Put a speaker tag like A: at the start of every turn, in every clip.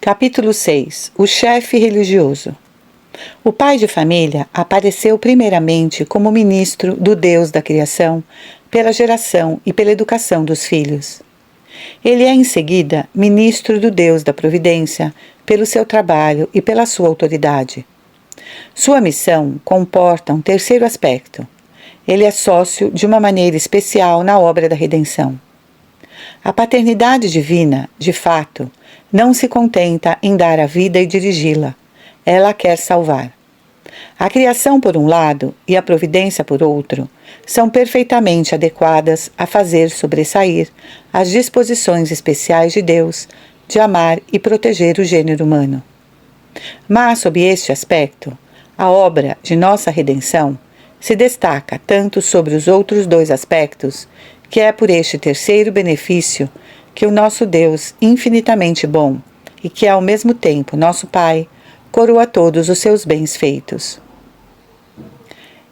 A: Capítulo 6. O chefe religioso. O pai de família apareceu primeiramente como ministro do Deus da criação, pela geração e pela educação dos filhos. Ele é em seguida ministro do Deus da providência, pelo seu trabalho e pela sua autoridade. Sua missão comporta um terceiro aspecto. Ele é sócio de uma maneira especial na obra da redenção. A paternidade divina, de fato, não se contenta em dar a vida e dirigi-la. Ela quer salvar. A criação por um lado e a providência por outro são perfeitamente adequadas a fazer sobressair as disposições especiais de Deus de amar e proteger o gênero humano. Mas, sob este aspecto, a obra de nossa redenção se destaca tanto sobre os outros dois aspectos, que é por este terceiro benefício que o nosso Deus, infinitamente bom, e que é ao mesmo tempo nosso Pai, coroa todos os seus bens feitos.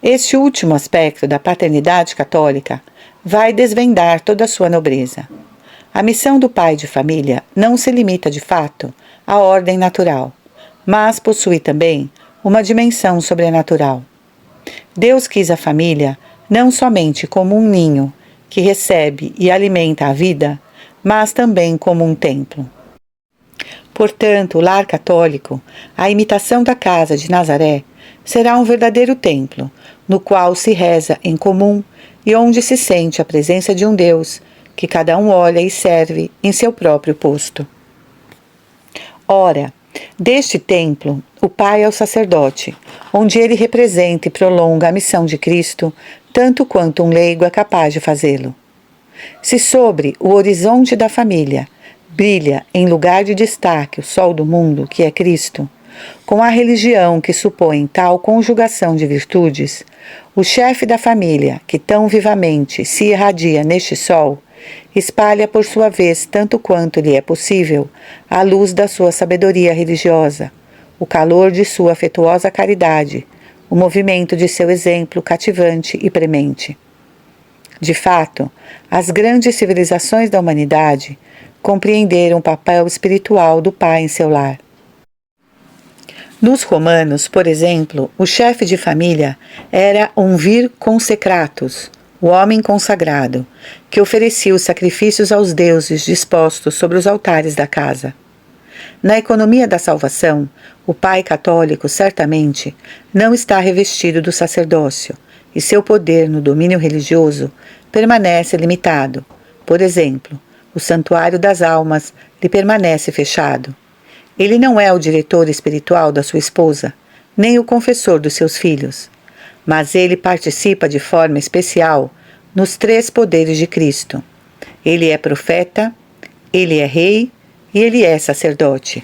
A: Este último aspecto da paternidade católica vai desvendar toda a sua nobreza. A missão do pai de família não se limita de fato à ordem natural, mas possui também uma dimensão sobrenatural. Deus quis a família não somente como um ninho que recebe e alimenta a vida, mas também como um templo. Portanto, o lar católico, a imitação da casa de Nazaré, será um verdadeiro templo, no qual se reza em comum e onde se sente a presença de um Deus, que cada um olha e serve em seu próprio posto. Ora, deste templo, o Pai é o sacerdote, onde ele representa e prolonga a missão de Cristo, tanto quanto um leigo é capaz de fazê-lo. Se sobre o horizonte da família brilha em lugar de destaque o sol do mundo, que é Cristo, com a religião que supõe tal conjugação de virtudes, o chefe da família, que tão vivamente se irradia neste sol, espalha por sua vez, tanto quanto lhe é possível, a luz da sua sabedoria religiosa, o calor de sua afetuosa caridade, o movimento de seu exemplo cativante e premente. De fato, as grandes civilizações da humanidade compreenderam o papel espiritual do pai em seu lar. Nos romanos, por exemplo, o chefe de família era um vir consecratus, o homem consagrado, que oferecia os sacrifícios aos deuses dispostos sobre os altares da casa. Na economia da salvação, o pai católico certamente não está revestido do sacerdócio, e seu poder no domínio religioso permanece limitado. Por exemplo, o santuário das almas lhe permanece fechado. Ele não é o diretor espiritual da sua esposa, nem o confessor dos seus filhos, mas ele participa de forma especial nos três poderes de Cristo. Ele é profeta, ele é rei e ele é sacerdote.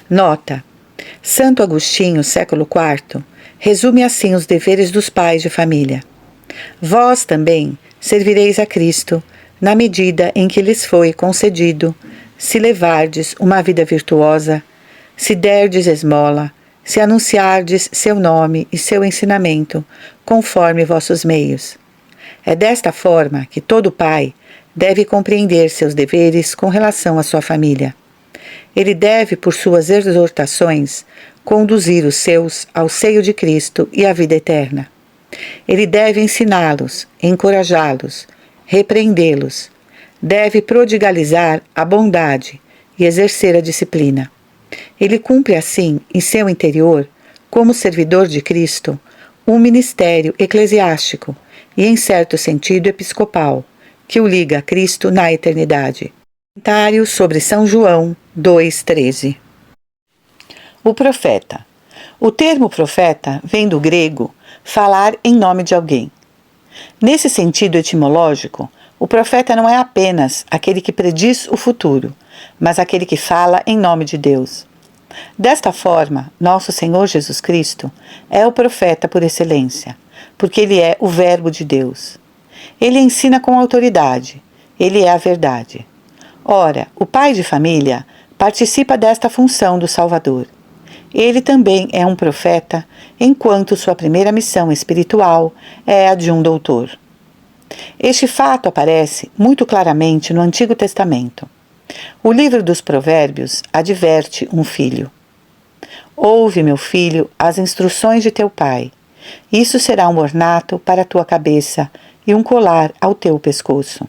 A: Nota: Santo Agostinho, século IV, resume assim os deveres dos pais de família. Vós também servireis a Cristo, na medida em que lhes foi concedido, se levardes uma vida virtuosa, se derdes esmola, se anunciardes seu nome e seu ensinamento, conforme vossos meios. É desta forma que todo pai deve compreender seus deveres com relação à sua família. Ele deve, por suas exortações, conduzir os seus ao seio de Cristo e à vida eterna. Ele deve ensiná-los, encorajá-los, repreendê-los. Deve prodigalizar a bondade e exercer a disciplina. Ele cumpre assim, em seu interior, como servidor de Cristo, um ministério eclesiástico e, em certo sentido, episcopal, que o liga a Cristo na eternidade. Comentário sobre São João 2,13. O profeta. O termo profeta vem do grego falar em nome de alguém. Nesse sentido etimológico, o profeta não é apenas aquele que prediz o futuro, mas aquele que fala em nome de Deus. Desta forma, nosso Senhor Jesus Cristo é o profeta por excelência, porque ele é o Verbo de Deus. Ele ensina com autoridade, ele é a verdade. Ora, o pai de família participa desta função do Salvador. Ele também é um profeta, enquanto sua primeira missão espiritual é a de um doutor. Este fato aparece muito claramente no Antigo Testamento. O livro dos Provérbios adverte um filho. Ouve, meu filho, as instruções de teu pai. Isso será um ornato para a tua cabeça e um colar ao teu pescoço.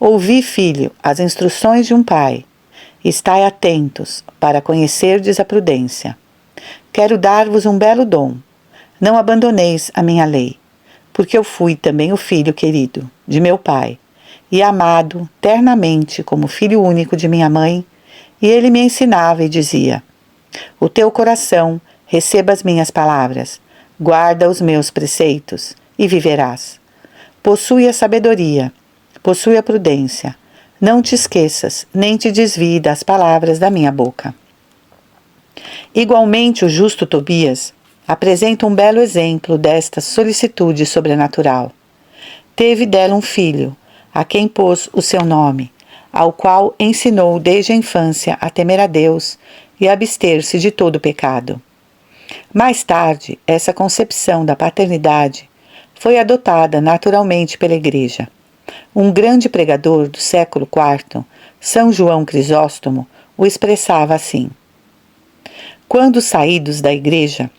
A: Ouvi, filho, as instruções de um pai. Estai atentos para conhecerdes a prudência. Quero dar-vos um belo dom. Não abandoneis a minha lei, porque eu fui também o filho querido de meu pai, e amado ternamente como filho único de minha mãe, e ele me ensinava e dizia: o teu coração receba as minhas palavras, guarda os meus preceitos, e viverás. Possui a sabedoria, possui a prudência, não te esqueças, nem te desvie das palavras da minha boca. Igualmente o justo Tobias apresenta um belo exemplo desta solicitude sobrenatural. Teve dela um filho, a quem pôs o seu nome, ao qual ensinou desde a infância a temer a Deus e a abster-se de todo pecado. Mais tarde, essa concepção da paternidade foi adotada naturalmente pela Igreja. Um grande pregador do século IV, São João Crisóstomo, o expressava assim: quando saídos da igreja,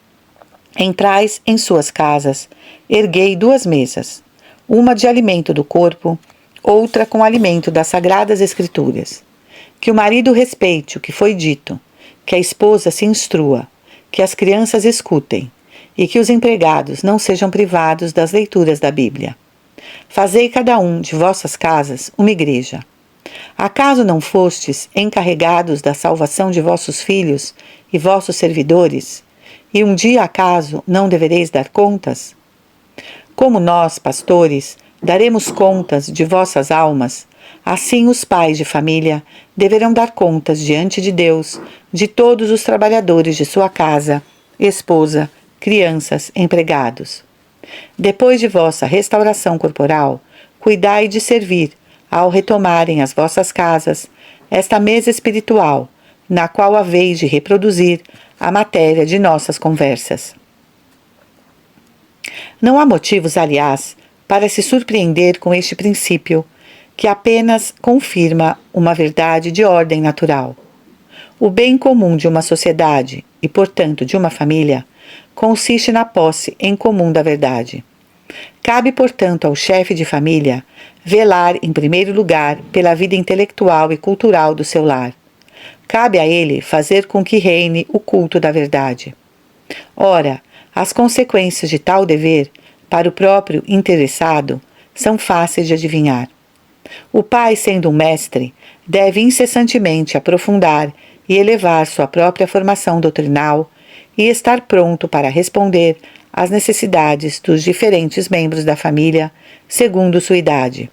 A: entrais em suas casas, erguei 2 mesas, uma de alimento do corpo, outra com alimento das sagradas escrituras. Que o marido respeite o que foi dito, que a esposa se instrua, que as crianças escutem, e que os empregados não sejam privados das leituras da Bíblia. Fazei cada um de vossas casas uma igreja. Acaso não fostes encarregados da salvação de vossos filhos e vossos servidores, e um dia acaso não devereis dar contas? Como nós, pastores, daremos contas de vossas almas, assim os pais de família deverão dar contas diante de Deus de todos os trabalhadores de sua casa, esposa, crianças, empregados. Depois de vossa restauração corporal, cuidai de servir, ao retomarem as vossas casas, esta mesa espiritual, na qual haveis de reproduzir a matéria de nossas conversas. Não há motivos, aliás, para se surpreender com este princípio, que apenas confirma uma verdade de ordem natural. O bem comum de uma sociedade, e portanto de uma família, consiste na posse em comum da verdade. Cabe, portanto, ao chefe de família velar, em primeiro lugar, pela vida intelectual e cultural do seu lar. Cabe a ele fazer com que reine o culto da verdade. Ora, as consequências de tal dever, para o próprio interessado, são fáceis de adivinhar. O pai, sendo um mestre, deve incessantemente aprofundar e elevar sua própria formação doutrinal e estar pronto para responder às necessidades dos diferentes membros da família, segundo sua idade.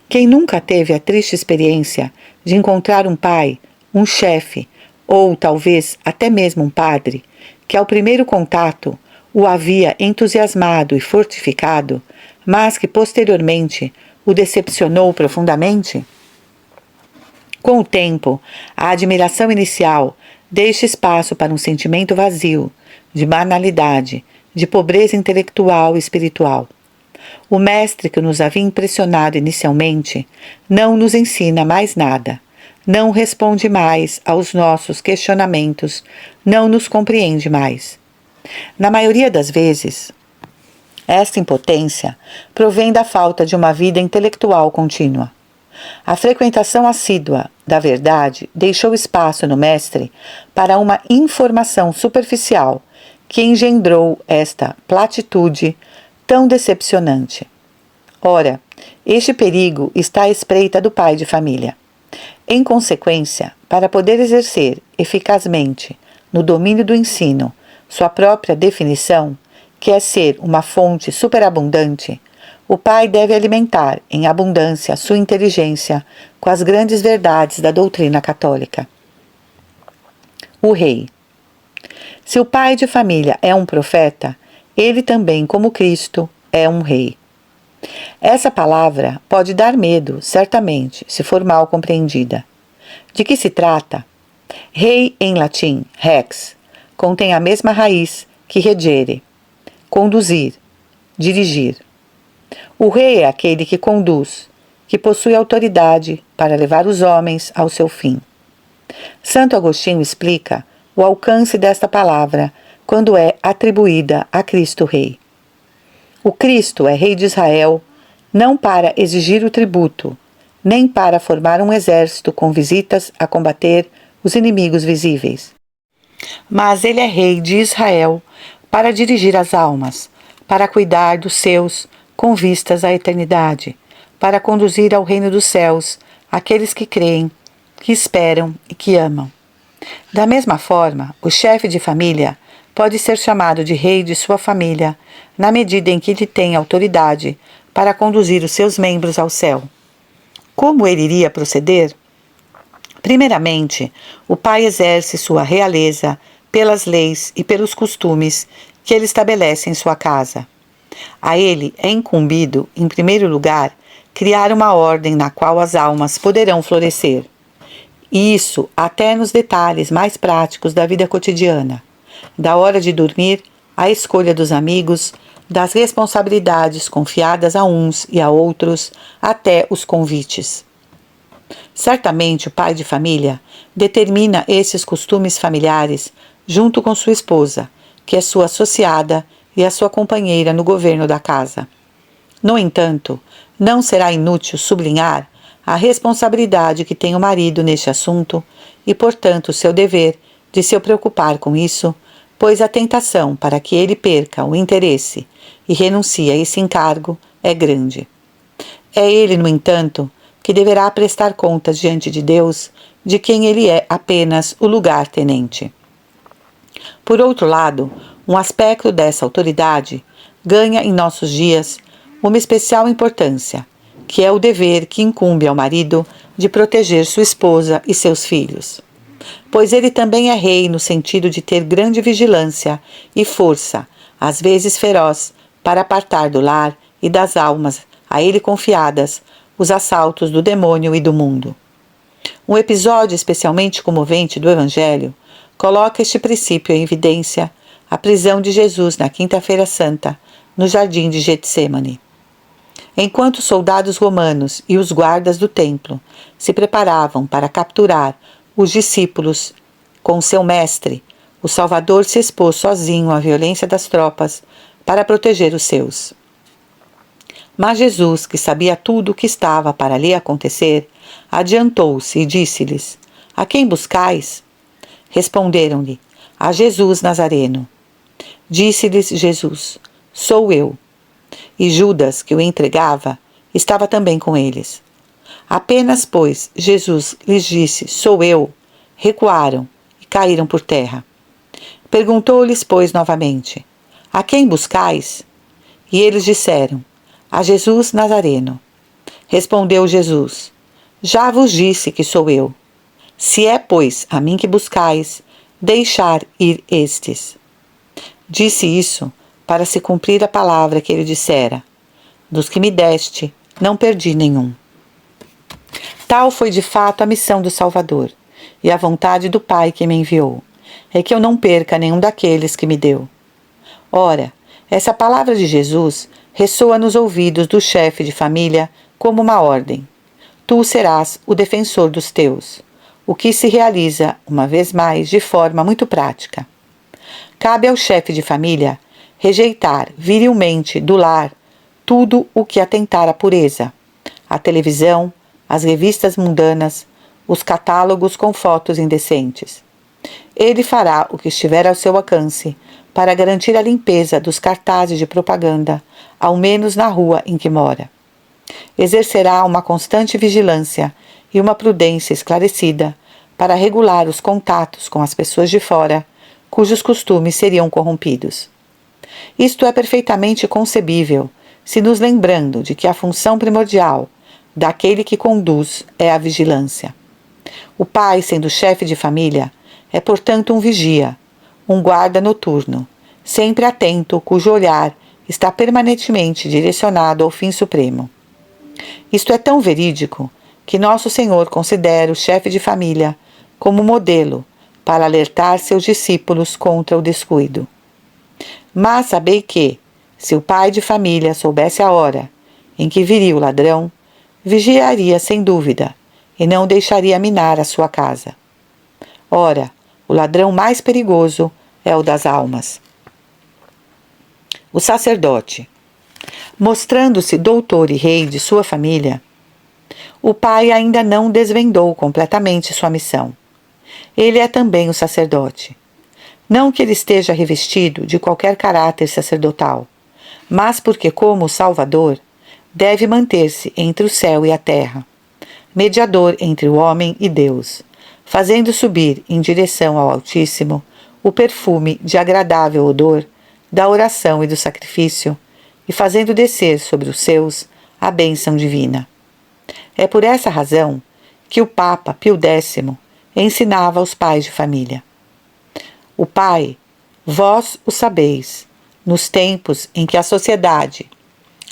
A: Quem nunca teve a triste experiência de encontrar um pai, um chefe, ou talvez até mesmo um padre, que ao primeiro contato o havia entusiasmado e fortificado, mas que posteriormente o decepcionou profundamente? Com o tempo, a admiração inicial deixa espaço para um sentimento vazio, de banalidade, de pobreza intelectual e espiritual. O mestre que nos havia impressionado inicialmente não nos ensina mais nada, não responde mais aos nossos questionamentos, não nos compreende mais. Na maioria das vezes, esta impotência provém da falta de uma vida intelectual contínua. A frequentação assídua da verdade deixou espaço no mestre para uma informação superficial que engendrou esta platitude tão decepcionante. Ora, este perigo está à espreita do pai de família. Em consequência, para poder exercer eficazmente no domínio do ensino sua própria definição, que é ser uma fonte superabundante, o pai deve alimentar em abundância sua inteligência com as grandes verdades da doutrina católica. O rei. Se o pai de família é um profeta, ele também, como Cristo, é um rei. Essa palavra pode dar medo, certamente, se for mal compreendida. De que se trata? Rei, em latim, rex, contém a mesma raiz que regere, conduzir, dirigir. O rei é aquele que conduz, que possui autoridade para levar os homens ao seu fim. Santo Agostinho explica o alcance desta palavra quando é atribuída a Cristo Rei. O Cristo é Rei de Israel, não para exigir o tributo, nem para formar um exército com visitas a combater os inimigos visíveis. Mas ele é Rei de Israel para dirigir as almas, para cuidar dos seus com vistas à eternidade, para conduzir ao reino dos céus aqueles que creem, que esperam e que amam. Da mesma forma, o chefe de família pode ser chamado de rei de sua família na medida em que ele tem autoridade para conduzir os seus membros ao céu. Como ele iria proceder? Primeiramente, o pai exerce sua realeza pelas leis e pelos costumes que ele estabelece em sua casa. A ele é incumbido, em primeiro lugar, criar uma ordem na qual as almas poderão florescer. E isso até nos detalhes mais práticos da vida cotidiana, da hora de dormir, à escolha dos amigos, das responsabilidades confiadas a uns e a outros, até os convites. Certamente o pai de família determina esses costumes familiares junto com sua esposa, que é sua associada e a sua companheira no governo da casa. No entanto, não será inútil sublinhar a responsabilidade que tem o marido neste assunto e, portanto, seu dever de se preocupar com isso, pois a tentação para que ele perca o interesse e renuncie a esse encargo é grande. É ele, no entanto, que deverá prestar contas diante de Deus de quem ele é apenas o lugar-tenente. Por outro lado, um aspecto dessa autoridade ganha em nossos dias uma especial importância, que é o dever que incumbe ao marido de proteger sua esposa e seus filhos. Pois ele também é rei no sentido de ter grande vigilância e força, às vezes feroz, para apartar do lar e das almas a ele confiadas os assaltos do demônio e do mundo. Um episódio especialmente comovente do Evangelho coloca este princípio em evidência, a prisão de Jesus na Quinta-feira Santa, no jardim de Getsêmani. Enquanto os soldados romanos e os guardas do templo se preparavam para capturar os discípulos com seu mestre, o Salvador se expôs sozinho à violência das tropas para proteger os seus. Mas Jesus, que sabia tudo o que estava para ali acontecer, adiantou-se e disse-lhes: A quem buscais? Responderam-lhe: A Jesus Nazareno. Disse-lhes Jesus: Sou eu. E Judas, que o entregava, estava também com eles. Apenas, pois, Jesus lhes disse: Sou eu, recuaram e caíram por terra. Perguntou-lhes, pois, novamente: A quem buscais? E eles disseram: A Jesus Nazareno. Respondeu Jesus: Já vos disse que sou eu. Se é, pois, a mim que buscais, deixar ir estes. Disse isso para se cumprir a palavra que ele dissera: Dos que me deste, não perdi nenhum. Tal foi de fato a missão do Salvador, e a vontade do Pai que me enviou, é que eu não perca nenhum daqueles que me deu. Ora, essa palavra de Jesus ressoa nos ouvidos do chefe de família como uma ordem: Tu serás o defensor dos teus, o que se realiza, uma vez mais, de forma muito prática. Cabe ao chefe de família rejeitar virilmente do lar tudo o que atentar à pureza: a televisão, as revistas mundanas, os catálogos com fotos indecentes. Ele fará o que estiver ao seu alcance para garantir a limpeza dos cartazes de propaganda, ao menos na rua em que mora. Exercerá uma constante vigilância e uma prudência esclarecida para regular os contatos com as pessoas de fora, cujos costumes seriam corrompidos. Isto é perfeitamente concebível, se nos lembrando de que a função primordial daquele que conduz é a vigilância. O pai, sendo chefe de família, é portanto um vigia, um guarda noturno, sempre atento, cujo olhar está permanentemente direcionado ao fim supremo. Isto é tão verídico que nosso Senhor considera o chefe de família como modelo para alertar seus discípulos contra o descuido. Mas sabei que, se o pai de família soubesse a hora em que viria o ladrão, vigiaria sem dúvida, e não deixaria minar a sua casa. Ora, o ladrão mais perigoso é o das almas. O sacerdote, mostrando-se doutor e rei de sua família, o pai ainda não desvendou completamente sua missão. Ele é também o sacerdote. Não que ele esteja revestido de qualquer caráter sacerdotal, mas porque, como o Salvador, deve manter-se entre o céu e a terra, mediador entre o homem e Deus, fazendo subir em direção ao Altíssimo o perfume de agradável odor da oração e do sacrifício, e fazendo descer sobre os seus a bênção divina. É por essa razão que o Papa Pio X ensinava aos pais de família: o pai, vós o sabeis, nos tempos em que a sociedade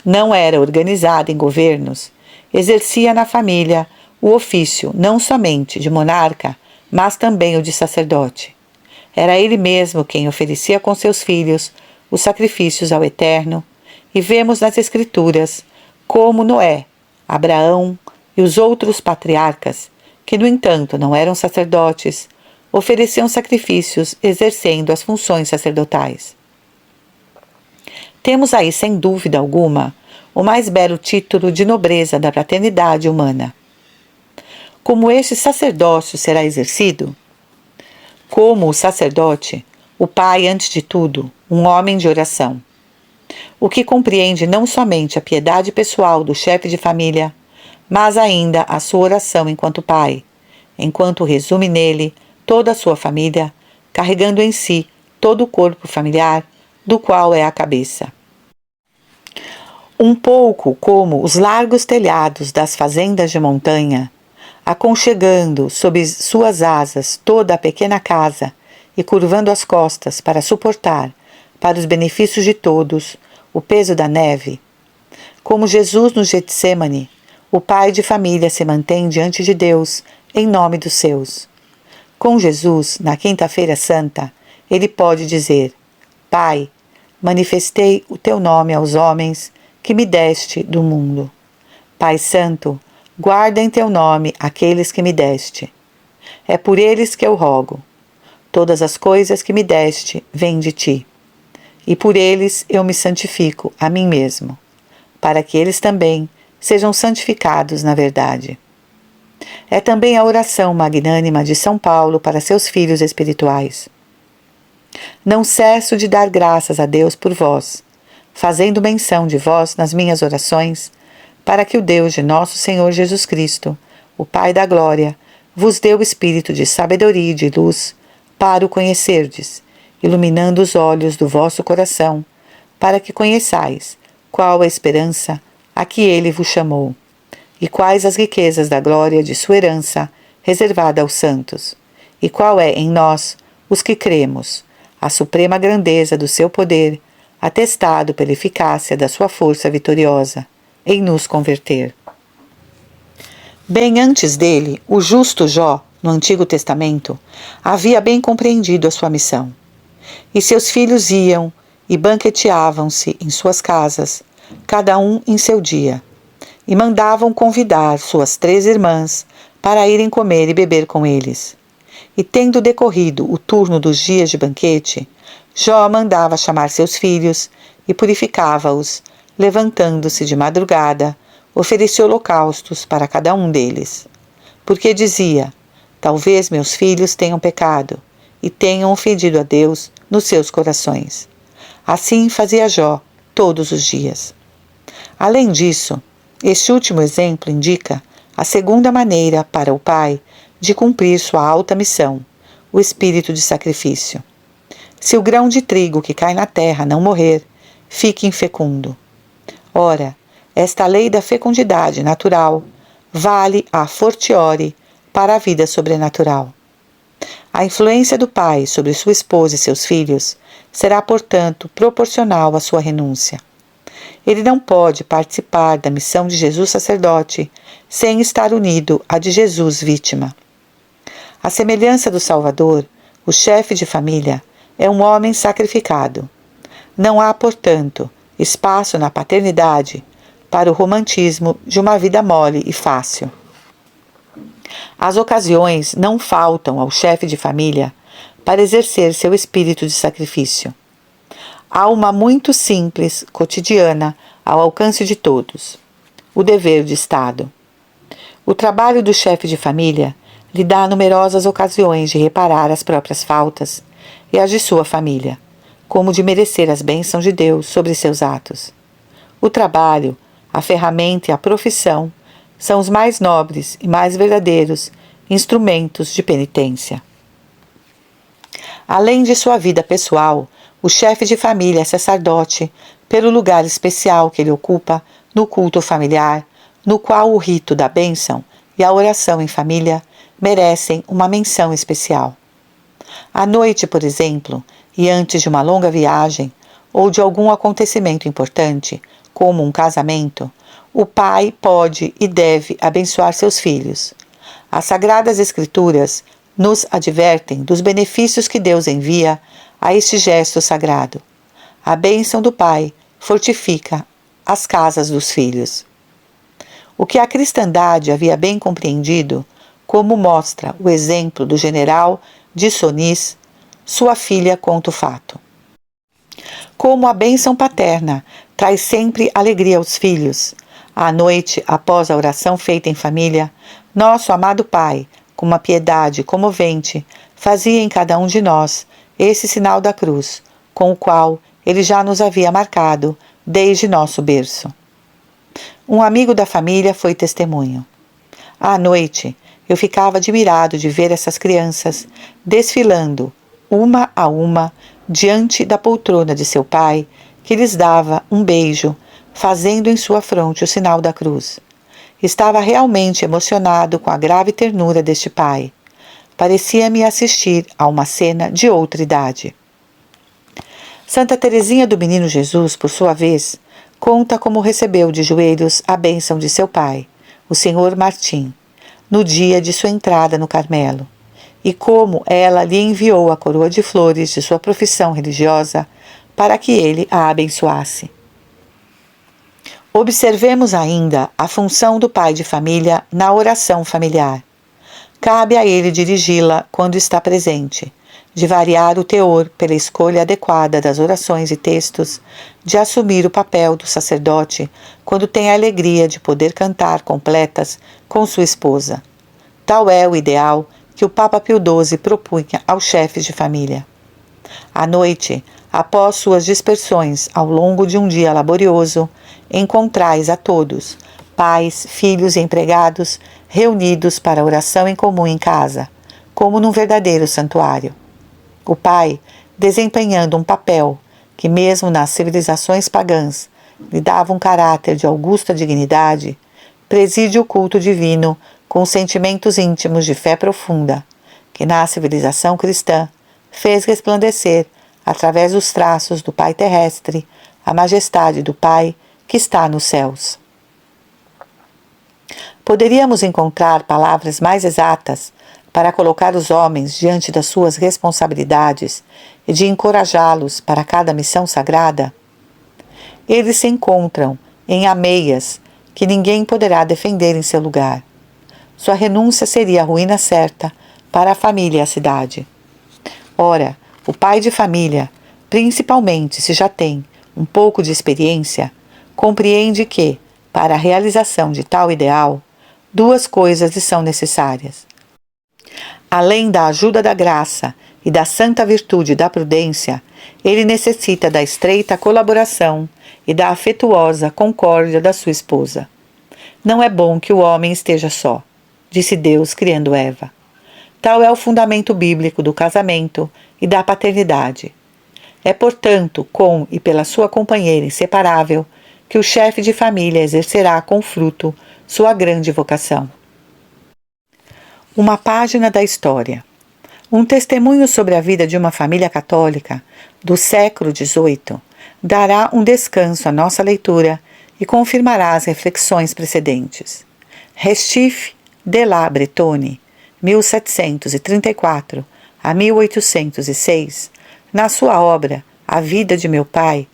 A: não era organizada em governos, exercia na família o ofício não somente de monarca, mas também o de sacerdote. Era ele mesmo quem oferecia com seus filhos os sacrifícios ao Eterno, e vemos nas Escrituras como Noé, Abraão e os outros patriarcas, que no entanto não eram sacerdotes, ofereciam sacrifícios exercendo as funções sacerdotais. Temos aí, sem dúvida alguma, o mais belo título de nobreza da fraternidade humana. Como este sacerdócio será exercido? Como o sacerdote, o pai, antes de tudo, um homem de oração, o que compreende não somente a piedade pessoal do chefe de família, mas ainda a sua oração enquanto pai, enquanto resume nele toda a sua família, carregando em si todo o corpo familiar, do qual é a cabeça. Um pouco como os largos telhados das fazendas de montanha, aconchegando sob suas asas toda a pequena casa e curvando as costas para suportar, para os benefícios de todos, o peso da neve. Como Jesus no Getsêmani, o pai de família se mantém diante de Deus em nome dos seus. Com Jesus, na Quinta-feira Santa, ele pode dizer: Pai, manifestei o teu nome aos homens que me deste do mundo. Pai Santo, guarda em teu nome aqueles que me deste. É por eles que eu rogo. Todas as coisas que me deste vêm de ti. E por eles eu me santifico a mim mesmo, para que eles também sejam santificados na verdade. É também a oração magnânima de São Paulo para seus filhos espirituais. Não cesso de dar graças a Deus por vós, fazendo menção de vós nas minhas orações, para que o Deus de nosso Senhor Jesus Cristo, o Pai da Glória, vos dê o espírito de sabedoria e de luz para o conhecerdes, iluminando os olhos do vosso coração, para que conheçais qual a esperança a que ele vos chamou, e quais as riquezas da glória de sua herança reservada aos santos, e qual é em nós, os que cremos, a suprema grandeza do seu poder, atestado pela eficácia da sua força vitoriosa, em nos converter. Bem antes dele, o justo Jó, no Antigo Testamento, havia bem compreendido a sua missão. E seus filhos iam e banqueteavam-se em suas casas, cada um em seu dia, e mandavam convidar suas 3 irmãs para irem comer e beber com eles. E tendo decorrido o turno dos dias de banquete, Jó mandava chamar seus filhos e purificava-os, levantando-se de madrugada, oferecia holocaustos para cada um deles. Porque dizia: talvez meus filhos tenham pecado e tenham ofendido a Deus nos seus corações. Assim fazia Jó todos os dias. Além disso, este último exemplo indica a segunda maneira para o pai de cumprir sua alta missão, o espírito de sacrifício. Se o grão de trigo que cai na terra não morrer, fique infecundo. Ora, esta lei da fecundidade natural vale a fortiori para a vida sobrenatural. A influência do pai sobre sua esposa e seus filhos será, portanto, proporcional à sua renúncia. Ele não pode participar da missão de Jesus sacerdote sem estar unido à de Jesus vítima. À semelhança do Salvador, o chefe de família é um homem sacrificado. Não há, portanto, espaço na paternidade para o romantismo de uma vida mole e fácil. As ocasiões não faltam ao chefe de família para exercer seu espírito de sacrifício. Há uma muito simples, cotidiana, ao alcance de todos: o dever de Estado. O trabalho do chefe de família lhe dá numerosas ocasiões de reparar as próprias faltas e as de sua família, como de merecer as bênçãos de Deus sobre seus atos. O trabalho, a ferramenta e a profissão são os mais nobres e mais verdadeiros instrumentos de penitência. Além de sua vida pessoal, o chefe de família é sacerdote pelo lugar especial que ele ocupa no culto familiar, no qual o rito da bênção e a oração em família merecem uma menção especial. À noite, por exemplo, e antes de uma longa viagem ou de algum acontecimento importante, como um casamento, o pai pode e deve abençoar seus filhos. As Sagradas Escrituras nos advertem dos benefícios que Deus envia a este gesto sagrado. A bênção do pai fortifica as casas dos filhos. O que a cristandade havia bem compreendido, como mostra o exemplo do general de Sonis, sua filha conta o fato. Como a bênção paterna traz sempre alegria aos filhos, à noite, após a oração feita em família, nosso amado Pai, com uma piedade comovente, fazia em cada um de nós esse sinal da cruz, com o qual ele já nos havia marcado desde nosso berço. Um amigo da família foi testemunho. À noite, eu ficava admirado de ver essas crianças desfilando, uma a uma, diante da poltrona de seu pai, que lhes dava um beijo, fazendo em sua fronte o sinal da cruz. Estava realmente emocionado com a grave ternura deste pai. Parecia-me assistir a uma cena de outra idade. Santa Teresinha do Menino Jesus, por sua vez, conta como recebeu de joelhos a bênção de seu pai, o Senhor Martim, no dia de sua entrada no Carmelo, e como ela lhe enviou a coroa de flores de sua profissão religiosa para que ele a abençoasse. Observemos ainda a função do pai de família na oração familiar. Cabe a ele dirigi-la quando está presente, de variar o teor pela escolha adequada das orações e textos, de assumir o papel do sacerdote quando tem a alegria de poder cantar completas com sua esposa. Tal é o ideal que o Papa Pio XII propunha aos chefes de família. À noite, após suas dispersões ao longo de um dia laborioso, encontrais a todos, pais, filhos e empregados, reunidos para a oração em comum em casa, como num verdadeiro santuário. O pai, desempenhando um papel que mesmo nas civilizações pagãs lhe dava um caráter de augusta dignidade, preside o culto divino com sentimentos íntimos de fé profunda, que na civilização cristã fez resplandecer, através dos traços do Pai terrestre, a majestade do Pai que está nos céus. Poderíamos encontrar palavras mais exatas para colocar os homens diante das suas responsabilidades e de encorajá-los para cada missão sagrada? Eles se encontram em ameias que ninguém poderá defender em seu lugar. Sua renúncia seria a ruína certa para a família e a cidade. Ora, o pai de família, principalmente se já tem um pouco de experiência, compreende que, para a realização de tal ideal, duas coisas lhe são necessárias. Além da ajuda da graça e da santa virtude da prudência, ele necessita da estreita colaboração e da afetuosa concórdia da sua esposa. Não é bom que o homem esteja só, disse Deus criando Eva. Tal é o fundamento bíblico do casamento e da paternidade. É, portanto, com e pela sua companheira inseparável, que o chefe de família exercerá com fruto sua grande vocação. Uma página da história. Um testemunho sobre a vida de uma família católica do século XVIII dará um descanso à nossa leitura e confirmará as reflexões precedentes. Restif de la Bretonne, 1734 a 1806, na sua obra A Vida de Meu Pai,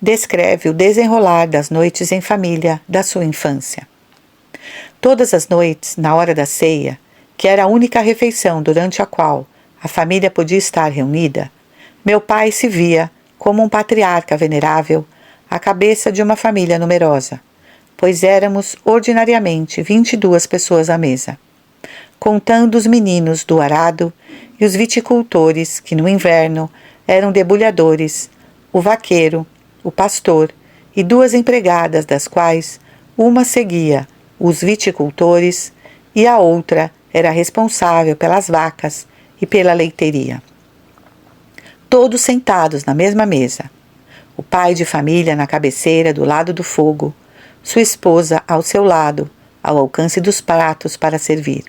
A: descreve o desenrolar das noites em família da sua infância. Todas as noites, na hora da ceia, que era a única refeição durante a qual a família podia estar reunida, meu pai se via como um patriarca venerável à cabeça de uma família numerosa, pois éramos ordinariamente 22 pessoas à mesa, contando os meninos do arado e os viticultores que no inverno eram debulhadores, o vaqueiro, o pastor e 2 empregadas, das quais uma seguia os viticultores e a outra era responsável pelas vacas e pela leiteria. Todos sentados na mesma mesa, o pai de família na cabeceira do lado do fogo, sua esposa ao seu lado, ao alcance dos pratos para servir.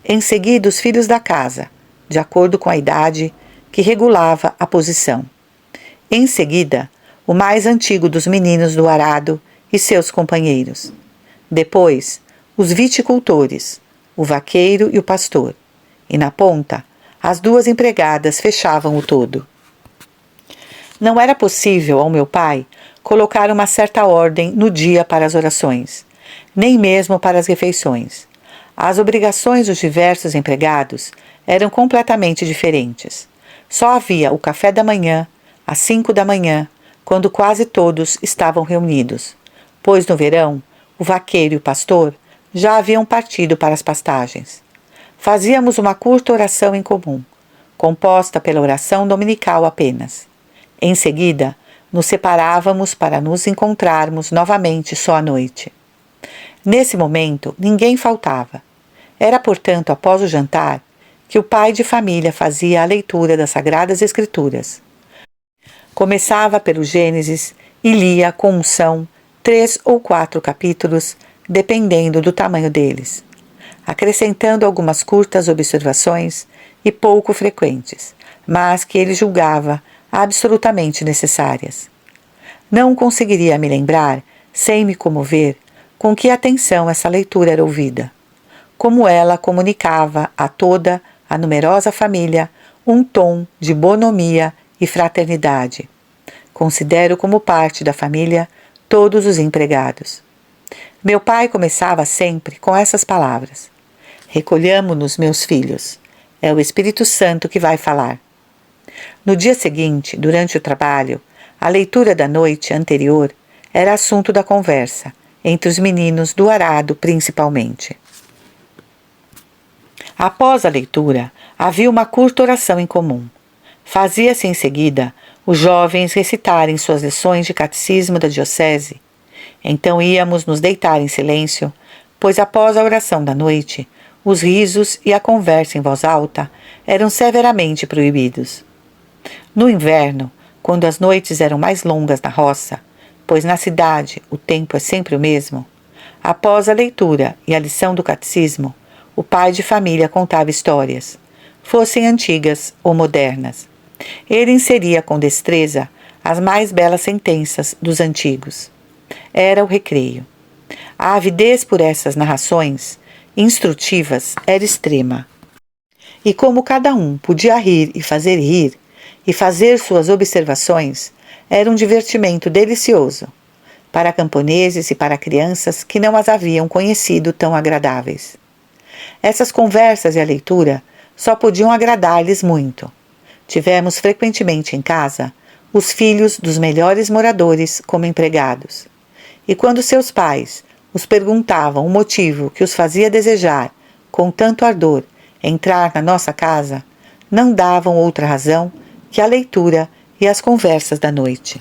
A: Em seguida, os filhos da casa, de acordo com a idade que regulava a posição. Em seguida, o mais antigo dos meninos do arado e seus companheiros. Depois, os viticultores, o vaqueiro e o pastor. E na ponta, as 2 empregadas fechavam o todo. Não era possível ao meu pai colocar uma certa ordem no dia para as orações, nem mesmo para as refeições. As obrigações dos diversos empregados eram completamente diferentes. Só havia o café da manhã, às 5 da manhã, quando quase todos estavam reunidos, pois no verão, o vaqueiro e o pastor já haviam partido para as pastagens. Fazíamos uma curta oração em comum, composta pela oração dominical apenas. Em seguida, nos separávamos para nos encontrarmos novamente só à noite. Nesse momento, ninguém faltava. Era, portanto, após o jantar, que o pai de família fazia a leitura das Sagradas Escrituras. Começava pelo Gênesis e lia com unção 3 ou 4 capítulos, dependendo do tamanho deles, acrescentando algumas curtas observações e pouco frequentes, mas que ele julgava absolutamente necessárias. Não conseguiria me lembrar, sem me comover, com que atenção essa leitura era ouvida, como ela comunicava a toda a numerosa família um tom de bonomia e fraternidade. Considero como parte da família todos os empregados. Meu pai começava sempre com essas palavras: recolhamo-nos, meus filhos, é o Espírito Santo que vai falar. No dia seguinte, durante o trabalho, a leitura da noite anterior era assunto da conversa, entre os meninos do arado principalmente. Após a leitura, havia uma curta oração em comum. Fazia-se em seguida os jovens recitarem suas lições de catecismo da diocese. Então íamos nos deitar em silêncio, pois após a oração da noite, os risos e a conversa em voz alta eram severamente proibidos. No inverno, quando as noites eram mais longas na roça, pois na cidade o tempo é sempre o mesmo, após a leitura e a lição do catecismo, o pai de família contava histórias, fossem antigas ou modernas. Ele inseria com destreza as mais belas sentenças dos antigos. Era o recreio. A avidez por essas narrações instrutivas era extrema. E como cada um podia rir e fazer suas observações, era um divertimento delicioso para camponeses e para crianças que não as haviam conhecido tão agradáveis. Essas conversas e a leitura só podiam agradar-lhes muito. Tivemos frequentemente em casa os filhos dos melhores moradores como empregados. E quando seus pais os perguntavam o motivo que os fazia desejar, com tanto ardor, entrar na nossa casa, não davam outra razão que a leitura e as conversas da noite.